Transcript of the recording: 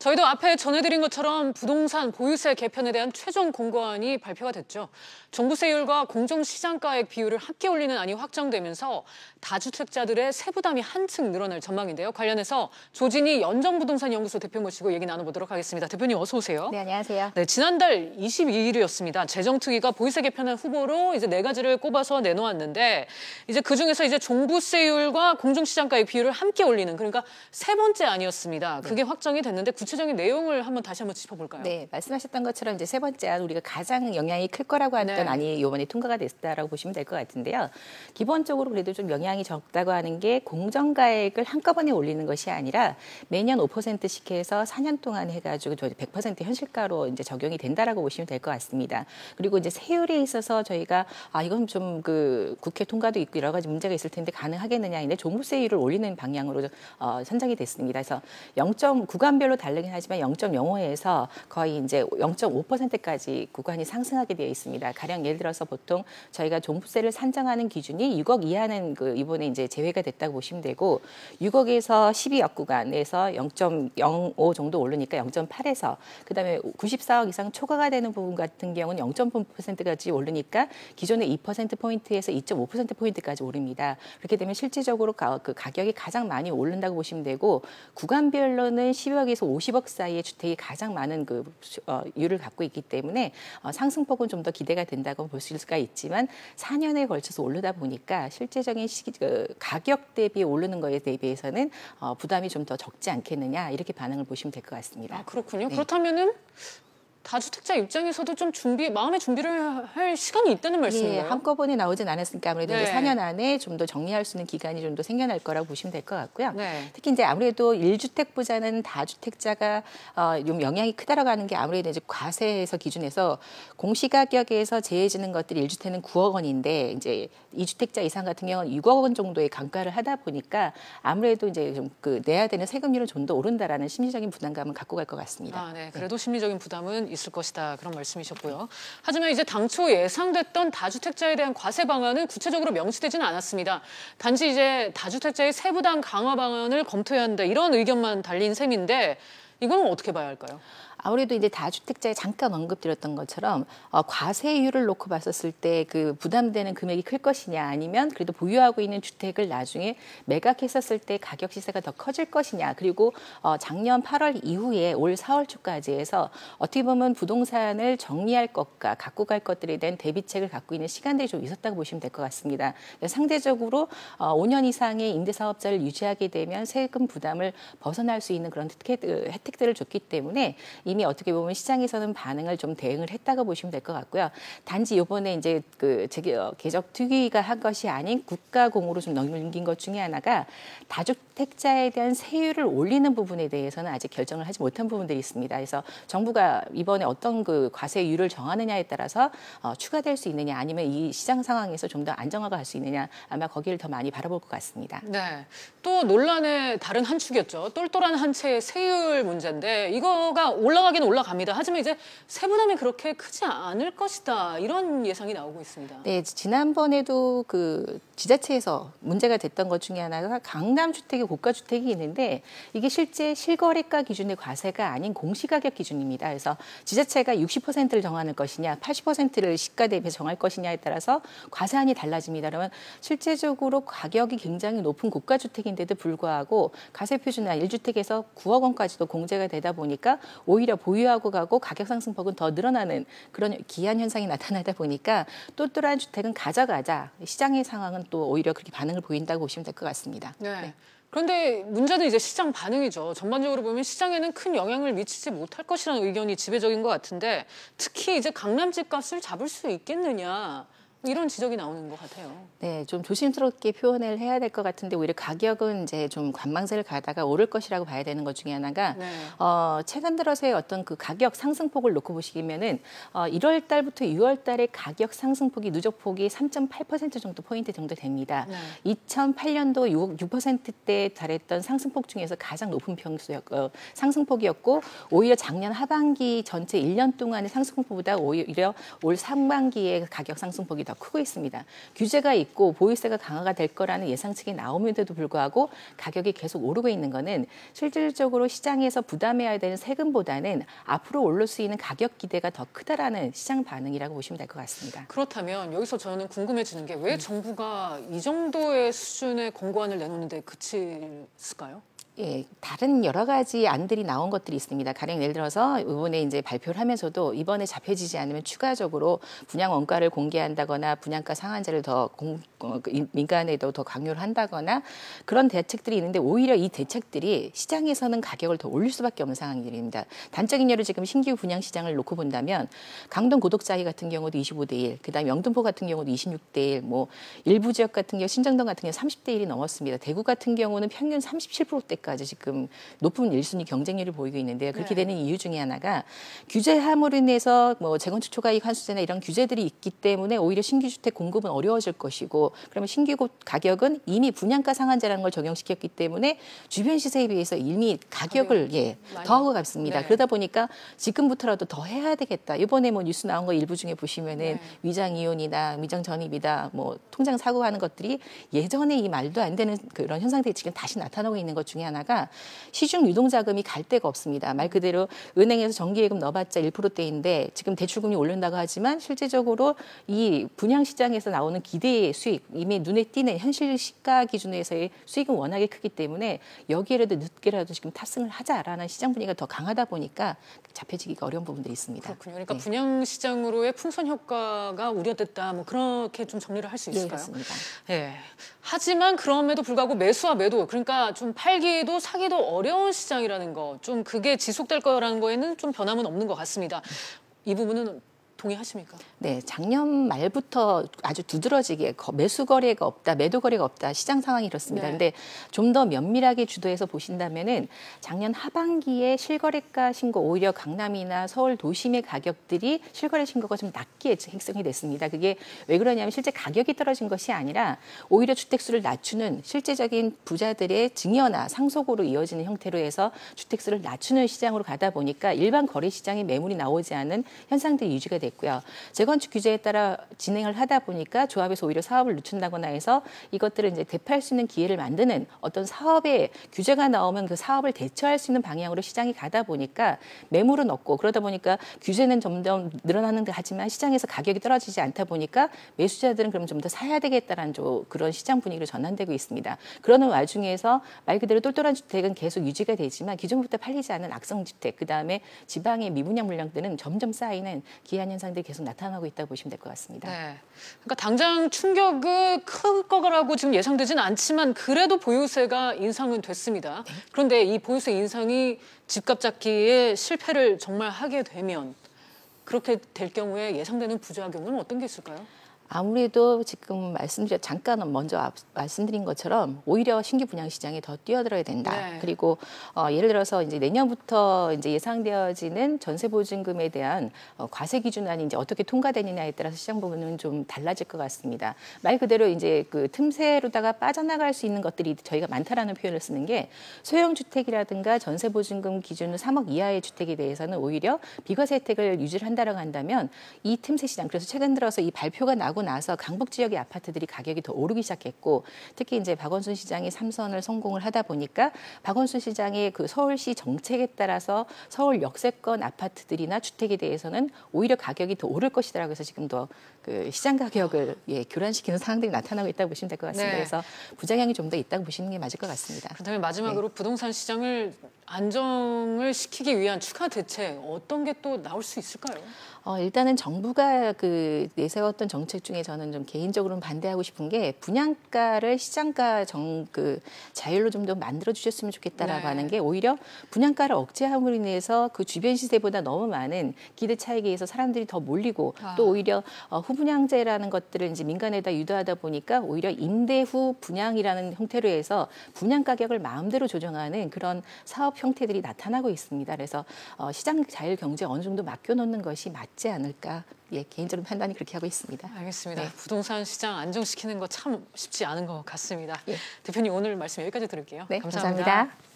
저희도 앞에 전해드린 것처럼 부동산 보유세 개편에 대한 최종 공고안이 발표가 됐죠. 종부세율과 공정시장가액 비율을 함께 올리는 안이 확정되면서 다주택자들의 세부담이 한층 늘어날 전망인데요. 관련해서 조진희 연정부동산연구소 대표 모시고 얘기 나눠보도록 하겠습니다. 대표님 어서 오세요. 네, 안녕하세요. 네, 지난달 22일이었습니다. 재정특위가 보유세 개편안 후보로 이제 4가지를 꼽아서 내놓았는데 이제 그중에서 이제 종부세율과 공정시장가액 비율을 함께 올리는 그러니까 세 번째 안이었습니다. 그게 확정이 됐는데 구체적인 내용을 다시 한번 짚어볼까요? 네, 말씀하셨던 것처럼 이제 세 번째 안 우리가 가장 영향이 클 거라고 했던 안이 이번에 통과가 됐다라고 보시면 될 것 같은데요. 기본적으로 그래도 좀 영향이 적다고 하는 게 공정가액을 한꺼번에 올리는 것이 아니라 매년 5%씩 해서 4년 동안 해가지고 100% 현실가로 이제 적용이 된다라고 보시면 될 것 같습니다. 그리고 이제 세율에 있어서 저희가 이건 좀 그 국회 통과도 있고 여러 가지 문제가 있을 텐데 가능하겠느냐인데 종부세율을 올리는 방향으로 선정이 됐습니다. 그래서 0. 구간별로 다르긴 하지만 0.05에서 거의 이제 0.5%까지 구간이 상승하게 되어 있습니다. 가령 예를 들어서 보통 저희가 종부세를 산정하는 기준이 6억 이하는 이번에 이제 제외가 됐다고 보시면 되고 6억에서 12억 구간에서 0.05 정도 오르니까 0.8에서 그다음에 94억 이상 초과가 되는 부분 같은 경우는 0.5%까지 오르니까 기존의 2%포인트에서 2.5%포인트까지 오릅니다. 그렇게 되면 실질적으로 그 가격이 가장 많이 오른다고 보시면 되고 구간별로는 10억에서 50억 사이의 주택이 가장 많은 율을 갖고 있기 때문에 상승폭은 좀 더 기대가 된다고 볼 수가 있지만 4년에 걸쳐서 오르다 보니까 실제적인 가격 대비 오르는 거에 대비해서는 부담이 좀 더 적지 않겠느냐 이렇게 반응을 보시면 될 것 같습니다. 그렇군요. 네. 그렇다면은 다주택자 입장에서도 좀 마음의 준비를 할 시간이 있다는 말씀인가요? 예, 한꺼번에 나오진 않았으니까 아무래도 네. 이제 4년 안에 좀 더 정리할 수 있는 기간이 좀 더 생겨날 거라고 보시면 될 것 같고요. 네. 특히 이제 아무래도 1주택보다는 다주택자가 좀 영향이 크다라고 하는 게 아무래도 이제 과세에서 기준에서 공시가격에서 제해지는 것들이 1주택은 9억 원인데 이제 2주택자 이상 같은 경우는 6억 원 정도의 감가를 하다 보니까 아무래도 이제 좀 내야 되는 세금률은 좀 더 오른다라는 심리적인 부담감을 갖고 갈 것 같습니다. 네. 그래도 심리적인 부담은 있을 것이다. 그런 말씀이셨고요. 하지만 이제 당초 예상됐던 다주택자에 대한 과세 방안은 구체적으로 명시되지는 않았습니다. 단지 이제 다주택자의 세부담 강화 방안을 검토해야 한다. 이런 의견만 달린 셈인데 이건 어떻게 봐야 할까요? 아무래도 이제 다주택자에 잠깐 언급드렸던 것처럼 과세율을 놓고 봤었을 때 그 부담되는 금액이 클 것이냐 아니면 그래도 보유하고 있는 주택을 나중에 매각했었을 때 가격 시세가 더 커질 것이냐 그리고 작년 8월 이후에 올 4월 초까지 해서 어떻게 보면 부동산을 정리할 것과 갖고 갈 것들에 대한 대비책을 갖고 있는 시간들이 좀 있었다고 보시면 될 것 같습니다. 상대적으로 5년 이상의 임대사업자를 유지하게 되면 세금 부담을 벗어날 수 있는 그런 혜택들을 줬기 때문에 이미 어떻게 보면 시장에서는 반응을 좀 대응을 했다고 보시면 될 것 같고요. 단지 이번에 이제 개적 특위가 한 것이 아닌 국가공으로 좀 넘긴 것 중에 하나가 다주택자에 대한 세율을 올리는 부분에 대해서는 아직 결정을 하지 못한 부분들이 있습니다. 그래서 정부가 이번에 어떤 과세율을 정하느냐에 따라서 추가될 수 있느냐 아니면 이 시장 상황에서 좀 더 안정화가 갈 수 있느냐 아마 거기를 더 많이 바라볼 것 같습니다. 네. 또 논란의 다른 한 축이었죠. 똘똘한 한 채의 세율 문제인데 이거가 올라가긴 올라갑니다. 하지만 이제 세부담이 그렇게 크지 않을 것이다. 이런 예상이 나오고 있습니다. 네, 지난번에도 지자체에서 문제가 됐던 것 중에 하나가 강남 주택이 고가 주택이 있는데 이게 실제 실거래가 기준의 과세가 아닌 공시가격 기준입니다. 그래서 지자체가 60%를 정하는 것이냐, 80%를 시가 대비해서 정할 것이냐에 따라서 과세안이 달라집니다. 그러면 실제적으로 가격이 굉장히 높은 고가 주택인데도 불구하고 과세 표준화 1주택에서 9억 원까지도 공제가 되다 보니까 오히려 보유하고 가고 가격 상승폭은 더 늘어나는 그런 기한 현상이 나타나다 보니까 똘똘한 주택은 가져가자. 시장의 상황은 또 오히려 그렇게 반응을 보인다고 보시면 될 것 같습니다. 네. 그런데 문제는 이제 시장 반응이죠. 전반적으로 보면 시장에는 큰 영향을 미치지 못할 것이라는 의견이 지배적인 것 같은데 특히 이제 강남 집값을 잡을 수 있겠느냐. 이런 지적이 나오는 것 같아요. 네, 좀 조심스럽게 표현을 해야 될 것 같은데 오히려 가격은 이제 좀 관망세를 가다가 오를 것이라고 봐야 되는 것 중에 하나가 최근 들어서의 어떤 가격 상승폭을 놓고 보시면은 1월 달부터 6월 달의 가격 상승폭이 누적폭이 3.8% 정도 포인트 정도 됩니다. 2008년도 6%대에 달했던 상승폭 중에서 가장 높은 상승폭이었고 오히려 작년 하반기 전체 1년 동안의 상승폭보다 오히려 올 상반기의 가격 상승폭이 더 더 크고 있습니다. 규제가 있고 보유세가 강화가 될 거라는 예상치가 나오면서도 불구하고 가격이 계속 오르고 있는 거는 실질적으로 시장에서 부담해야 되는 세금보다는 앞으로 오를 수 있는 가격 기대가 더 크다라는 시장 반응이라고 보시면 될 것 같습니다. 그렇다면 여기서 저는 궁금해지는 게 왜 정부가 이 정도의 수준의 권고안을 내놓는데 그쳤을까요? 예, 다른 여러 가지 안들이 나온 것들이 있습니다. 가령 예를 들어서 이번에 이제 발표를 하면서도 이번에 잡혀지지 않으면 추가적으로 분양 원가를 공개한다거나 분양가 상한제를 더 민간에도 더 강요를 한다거나 그런 대책들이 있는데 오히려 이 대책들이 시장에서는 가격을 더 올릴 수밖에 없는 상황들입니다. 단적인 예로 지금 신규 분양 시장을 놓고 본다면 강동 고덕자리 같은 경우도 25대 1, 그다음에 영등포 같은 경우도 26대 1, 뭐 일부 지역 같은 경우 신정동 같은 경우 30대 1이 넘었습니다. 대구 같은 경우는 평균 37%대까지 지금 높은 1순위 경쟁률을 보이고 있는데요. 그렇게 되는 이유 중에 하나가 규제 함으로 인해서 뭐 재건축 초과이익 환수제나 이런 규제들이 있기 때문에 오히려 신규 주택 공급은 어려워질 것이고 그러면 신규 가격은 이미 분양가 상한제라는 걸 적용시켰기 때문에 주변 시세에 비해서 이미 가격을 더하고 갔습니다. 네. 그러다 보니까 지금부터라도 더 해야 되겠다. 이번에 뭐 뉴스 나온 거 일부 중에 보시면은 위장 이혼이나 위장 전입이다, 뭐 통장 사고하는 것들이 예전에 이 말도 안 되는 그런 현상들이 지금 다시 나타나고 있는 것 중에 하나가 시중 유동자금이 갈 데가 없습니다. 말 그대로 은행에서 정기예금 넣어봤자 1%대인데 지금 대출금리 오른다고 하지만 실제적으로 이 분양시장에서 나오는 기대의 수익, 이미 눈에 띄는 현실 시가 기준에서의 수익은 워낙에 크기 때문에 여기에라도 늦게라도 지금 탑승을 하자라는 시장 분위기가 더 강하다 보니까 잡혀지기가 어려운 부분들이 있습니다. 그렇군요. 그러니까 분양시장으로의 풍선 효과가 우려됐다. 뭐 그렇게 좀 정리를 할 수 있을까요? 그렇습니다. 예. 하지만 그럼에도 불구하고 매수와 매도, 그러니까 좀 팔기도 사기도 어려운 시장이라는 거, 좀 그게 지속될 거라는 거에는 좀 변함은 없는 것 같습니다. 이 부분은 동의하십니까? 네, 작년 말부터 아주 두드러지게 매수 거래가 없다, 매도 거래가 없다, 시장 상황이 이렇습니다. 근데 좀 더 면밀하게 주도해서 보신다면은 작년 하반기에 실거래가 신고 오히려 강남이나 서울 도심의 가격들이 실거래 신고가 좀 낮게 형성이 됐습니다. 그게 왜 그러냐면 실제 가격이 떨어진 것이 아니라 오히려 주택수를 낮추는 실제적인 부자들의 증여나 상속으로 이어지는 형태로 해서 주택수를 낮추는 시장으로 가다 보니까 일반 거래 시장에 매물이 나오지 않은 현상들이 유지가 됐고요. 재건축 규제에 따라 진행을 하다 보니까 조합에서 오히려 사업을 늦춘다거나 해서 이것들을 이제 대표할 수 있는 기회를 만드는 어떤 사업에 규제가 나오면 그 사업을 대처할 수 있는 방향으로 시장이 가다 보니까 매물은 없고 그러다 보니까 규제는 점점 늘어나는 데 하지만 시장에서 가격이 떨어지지 않다 보니까 매수자들은 그럼 좀 더 사야 되겠다라는 그런 시장 분위기로 전환되고 있습니다. 그러는 와중에서 말 그대로 똘똘한 주택은 계속 유지가 되지만 기존부터 팔리지 않은 악성주택, 그다음에 지방의 미분양 물량들은 점점 쌓이는 기한 현상들이 계속 나타나고 있다고 보시면 될 것 같습니다. 네. 그러니까 당장 충격이 클 거라고 지금 예상되지는 않지만 그래도 보유세가 인상은 됐습니다. 그런데 이 보유세 인상이 집값 잡기에 실패를 정말 하게 되면 그렇게 될 경우에 예상되는 부작용은 어떤 게 있을까요? 아무래도 지금 잠깐 먼저 말씀드린 것처럼 오히려 신규 분양 시장에 더 뛰어들어야 된다. 네. 그리고 예를 들어서 이제 내년부터 이제 예상되어지는 전세 보증금에 대한 과세 기준안이 이제 어떻게 통과되느냐에 따라서 시장 부분은 좀 달라질 것 같습니다. 말 그대로 이제 그 틈새로다가 빠져나갈 수 있는 것들이 저희가 많다라는 표현을 쓰는 게 소형 주택이라든가 전세 보증금 기준은 3억 이하의 주택에 대해서는 오히려 비과세 혜택을 유지를 한다라고 한다면 이 틈새 시장, 그래서 최근 들어서 이 발표가 나서 강북 지역의 아파트들이 가격이 더 오르기 시작했고 특히 이제 박원순 시장이 3선을 성공을 하다 보니까 박원순 시장의 그 서울시 정책에 따라서 서울 역세권 아파트들이나 주택에 대해서는 오히려 가격이 더 오를 것이다라고 해서 지금 더 그 시장 가격을 교란시키는 상황들이 나타나고 있다고 보시면 될 것 같습니다. 네. 그래서 부작용이 좀 더 있다고 보시는 게 맞을 것 같습니다. 그다음에 마지막으로 부동산 시장을 안정을 시키기 위한 추가 대책 어떤 게 또 나올 수 있을까요? 일단은 정부가 그 내세웠던 정책 중에 저는 좀 개인적으로는 반대하고 싶은 게 분양가를 시장가 자율로 좀 더 만들어 주셨으면 좋겠다라고 하는 게 오히려 분양가를 억제함으로 인해서 그 주변 시세보다 너무 많은 기대 차익에 의해서 사람들이 더 몰리고 또 오히려 후분양제라는 것들을 이제 민간에다 유도하다 보니까 오히려 임대 후 분양이라는 형태로 해서 분양 가격을 마음대로 조정하는 그런 사업 형태들이 나타나고 있습니다. 그래서 시장 자율 경제에 어느 정도 맡겨놓는 것이 맞지 않을까. 개인적인 판단이 그렇게 하고 있습니다. 알겠습니다. 네. 부동산 시장 안정시키는 거 참 쉽지 않은 것 같습니다. 대표님 오늘 말씀 여기까지 들을게요. 네, 감사합니다. 감사합니다.